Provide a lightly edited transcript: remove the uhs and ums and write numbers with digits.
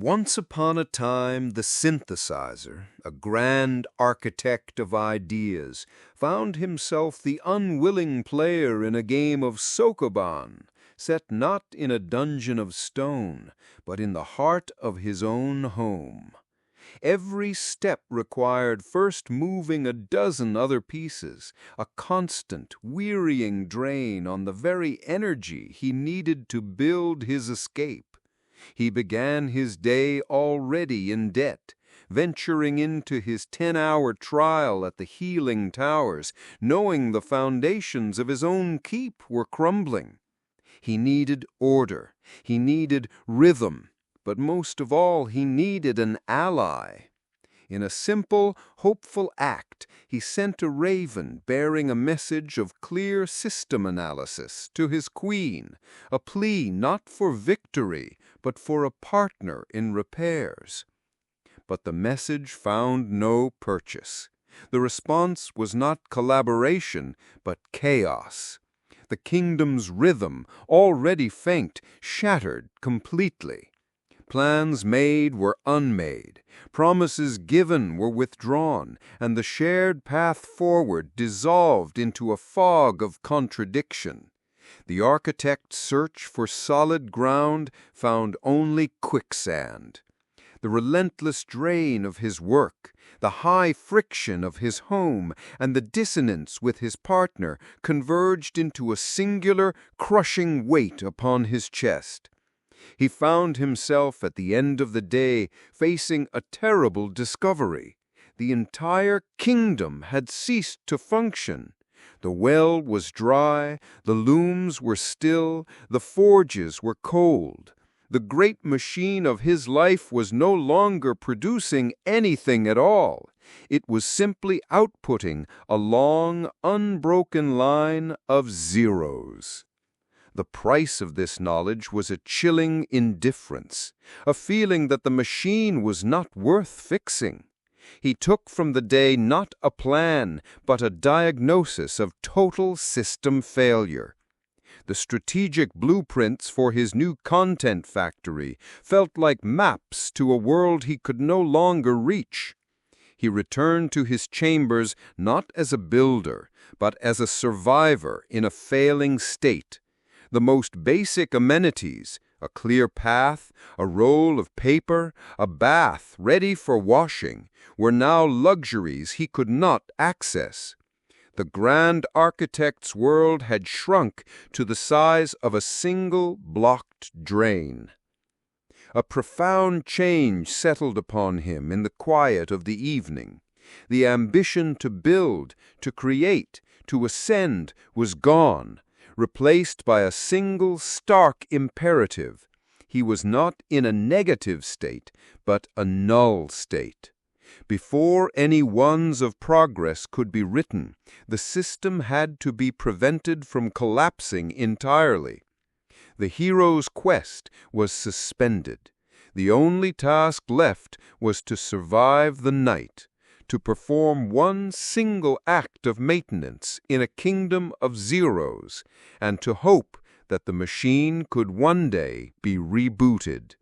Once upon a time, the synthesizer, a grand architect of ideas, found himself the unwilling player in a game of sokoban, set not in a dungeon of stone, but in the heart of his own home. Every step required first moving a dozen other pieces, a constant, wearying drain on the very energy he needed to build his escape. He began his day already in debt, venturing into his 10-hour trial at the healing towers, knowing the foundations of his own keep were crumbling. He needed order, he needed rhythm, but most of all he needed an ally. In a simple, hopeful act, he sent a raven bearing a message of clear system analysis to his queen, a plea not for victory, but for a partner in repairs. But the message found no purchase. The response was not collaboration, but chaos. The kingdom's rhythm, already faint, shattered completely. Plans made were unmade, promises given were withdrawn, and the shared path forward dissolved into a fog of contradiction. The architect's search for solid ground found only quicksand. The relentless drain of his work, the high friction of his home, and the dissonance with his partner converged into a singular, crushing weight upon his chest. He found himself at the end of the day facing a terrible discovery. The entire kingdom had ceased to function. The well was dry, the looms were still, the forges were cold. The great machine of his life was no longer producing anything at all. It was simply outputting a long, unbroken line of zeros. The price of this knowledge was a chilling indifference, a feeling that the machine was not worth fixing. He took from the day not a plan, but a diagnosis of total system failure. The strategic blueprints for his new content factory felt like maps to a world he could no longer reach. He returned to his chambers not as a builder, but as a survivor in a failing state. The most basic amenities, a clear path, a roll of paper, a bath ready for washing, were now luxuries he could not access. The grand architect's world had shrunk to the size of a single blocked drain. A profound change settled upon him in the quiet of the evening. The ambition to build, to create, to ascend was gone, replaced by a single stark imperative. He was not in a negative state, but a null state. Before any ones of progress could be written, the system had to be prevented from collapsing entirely. The hero's quest was suspended. The only task left was to survive the night, to perform one single act of maintenance in a kingdom of zeros, and to hope that the machine could one day be rebooted.